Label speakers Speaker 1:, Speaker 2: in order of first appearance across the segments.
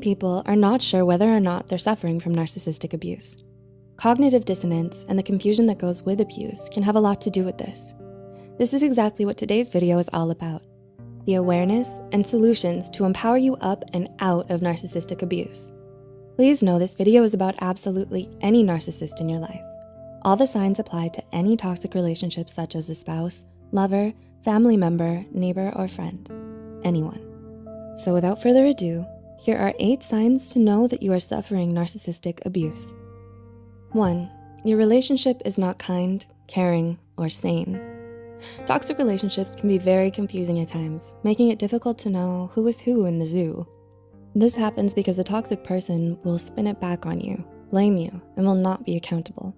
Speaker 1: Many people are not sure whether or not they're suffering from narcissistic abuse. Cognitive dissonance and the confusion that goes with abuse can have a lot to do with this. This is exactly what today's video is all about: the awareness and solutions to empower you up and out of narcissistic abuse. Please know this video is about absolutely any narcissist in your life. All the signs apply to any toxic relationships such as a spouse, lover, family member, neighbor, or friend, anyone. So without further ado, here are 8 signs to know that you are suffering narcissistic abuse. 1. Your relationship is not kind, caring, or sane. Toxic relationships can be very confusing at times, making it difficult to know who is who in the zoo. This happens because a toxic person will spin it back on you, blame you, and will not be accountable.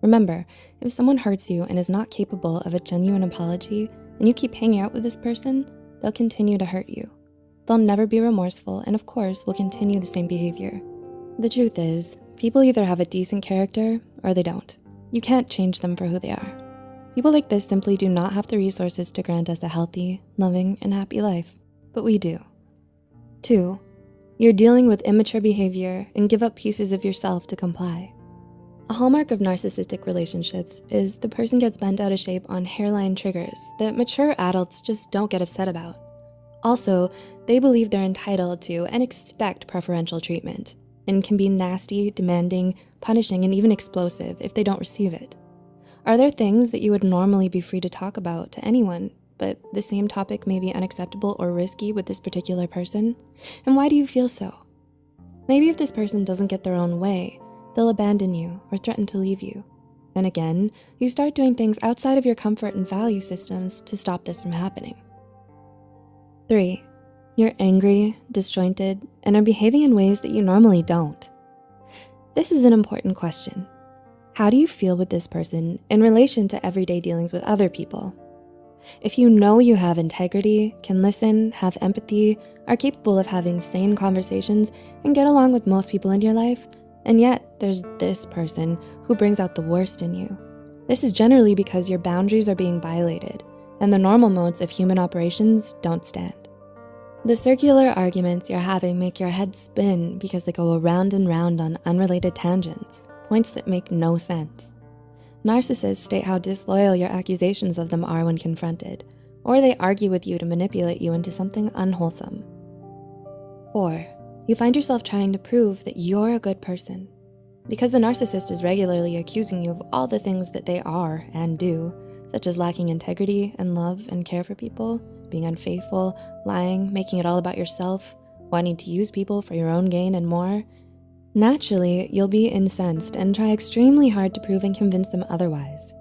Speaker 1: Remember, if someone hurts you and is not capable of a genuine apology, and you keep hanging out with this person, they'll continue to hurt you. They'll never be remorseful and of course will continue the same behavior. The truth is, people either have a decent character or they don't. You can't change them for who they are. People like this simply do not have the resources to grant us a healthy, loving, and happy life, but we do. 2. You're dealing with immature behavior and give up pieces of yourself to comply. A hallmark of narcissistic relationships is the person gets bent out of shape on hairline triggers that mature adults just don't get upset about. Also, they believe they're entitled to and expect preferential treatment and can be nasty, demanding, punishing, and even explosive if they don't receive it. Are there things that you would normally be free to talk about to anyone, but the same topic may be unacceptable or risky with this particular person? And why do you feel so? Maybe if this person doesn't get their own way, they'll abandon you or threaten to leave you. And again, you start doing things outside of your comfort and value systems to stop this from happening. 3. You're angry, disjointed, and are behaving in ways that you normally don't. This is an important question. How do you feel with this person in relation to everyday dealings with other people? If you know you have integrity, can listen, have empathy, are capable of having sane conversations, and get along with most people in your life, and yet there's this person who brings out the worst in you. This is generally because your boundaries are being violated and the normal modes of human operations don't stand. The circular arguments you're having make your head spin because they go around and round on unrelated tangents, points that make no sense. Narcissists state how disloyal your accusations of them are when confronted, or they argue with you to manipulate you into something unwholesome. 4. You find yourself trying to prove that you're a good person. Because the narcissist is regularly accusing you of all the things that they are and do, such as lacking integrity and love and care for people, being unfaithful, lying, making it all about yourself, wanting to use people for your own gain and more, naturally, you'll be incensed and try extremely hard to prove and convince them otherwise.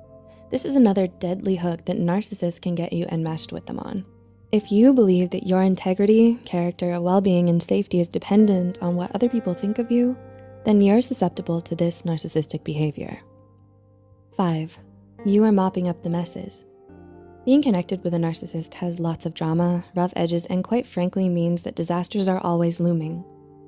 Speaker 1: This is another deadly hook that narcissists can get you enmeshed with them on. If you believe that your integrity, character, well-being, and safety is dependent on what other people think of you, then you're susceptible to this narcissistic behavior. 5. You are mopping up the messes. Being connected with a narcissist has lots of drama, rough edges, and quite frankly means that disasters are always looming.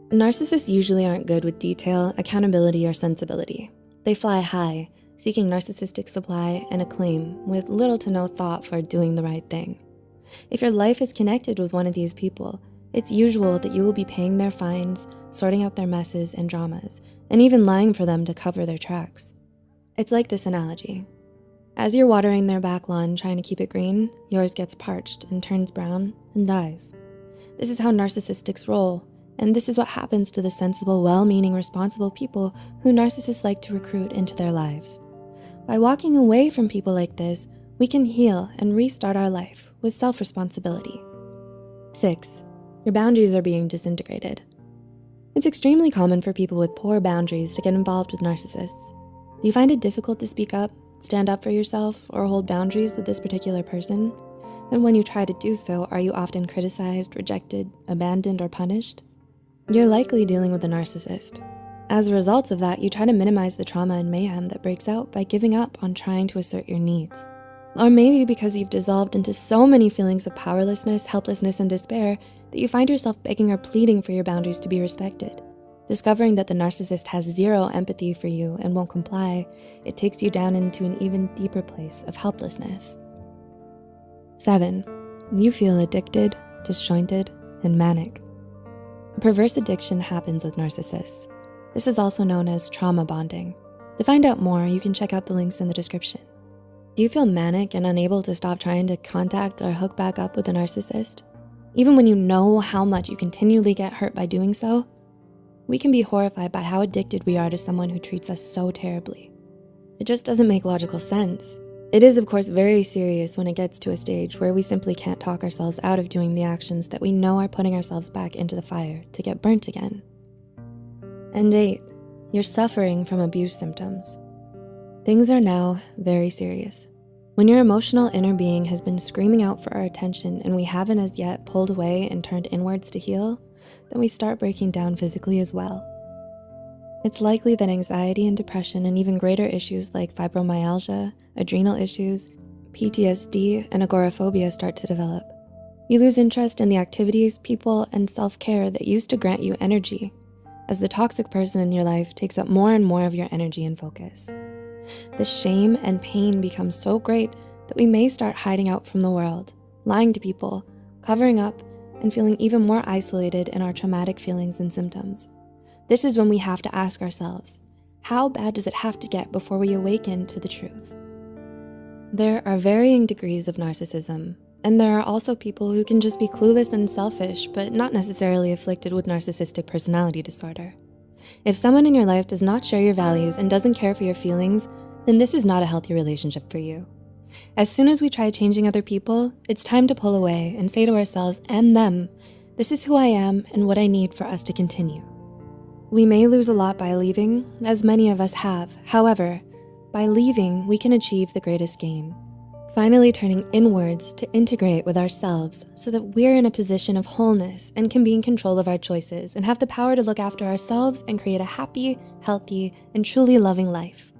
Speaker 1: Narcissists usually aren't good with detail, accountability, or sensibility. They fly high, seeking narcissistic supply and acclaim with little to no thought for doing the right thing. If your life is connected with one of these people, it's usual that you will be paying their fines, sorting out their messes and dramas, and even lying for them to cover their tracks. It's like this analogy. As you're watering their back lawn trying to keep it green, yours gets parched and turns brown and dies. This is how narcissists roll, and this is what happens to the sensible, well-meaning, responsible people who narcissists like to recruit into their lives. By walking away from people like this, we can heal and restart our life with self-responsibility. 6. Your boundaries are being disintegrated. It's extremely common for people with poor boundaries to get involved with narcissists. Do you find it difficult to speak up, stand up for yourself, or hold boundaries with this particular person? And when you try to do so, are you often criticized, rejected, abandoned, or punished? You're likely dealing with a narcissist. As a result of that, you try to minimize the trauma and mayhem that breaks out by giving up on trying to assert your needs. Or maybe because you've dissolved into so many feelings of powerlessness, helplessness, and despair that you find yourself begging or pleading for your boundaries to be respected. Discovering that the narcissist has zero empathy for you and won't comply, it takes you down into an even deeper place of helplessness. 7. You feel addicted, disjointed, and manic. A perverse addiction happens with narcissists. This is also known as trauma bonding. To find out more, you can check out the links in the description. Do you feel manic and unable to stop trying to contact or hook back up with a narcissist? Even when you know how much you continually get hurt by doing so? We can be horrified by how addicted we are to someone who treats us so terribly. It just doesn't make logical sense. It is, of course, very serious when it gets to a stage where we simply can't talk ourselves out of doing the actions that we know are putting ourselves back into the fire to get burnt again. And 8, you're suffering from abuse symptoms. Things are now very serious. When your emotional inner being has been screaming out for our attention and we haven't as yet pulled away and turned inwards to heal, then we start breaking down physically as well. It's likely that anxiety and depression and even greater issues like fibromyalgia, adrenal issues, PTSD, and agoraphobia start to develop. You lose interest in the activities, people, and self-care that used to grant you energy, as the toxic person in your life takes up more and more of your energy and focus. The shame and pain become so great that we may start hiding out from the world, lying to people, covering up, and feeling even more isolated in our traumatic feelings and symptoms. This is when we have to ask ourselves, how bad does it have to get before we awaken to the truth? There are varying degrees of narcissism, and there are also people who can just be clueless and selfish, but not necessarily afflicted with narcissistic personality disorder. If someone in your life does not share your values and doesn't care for your feelings, then this is not a healthy relationship for you. As soon as we try changing other people, it's time to pull away and say to ourselves and them, this is who I am and what I need for us to continue. We may lose a lot by leaving, as many of us have. However, by leaving, we can achieve the greatest gain. Finally turning inwards to integrate with ourselves so that we're in a position of wholeness and can be in control of our choices and have the power to look after ourselves and create a happy, healthy, and truly loving life.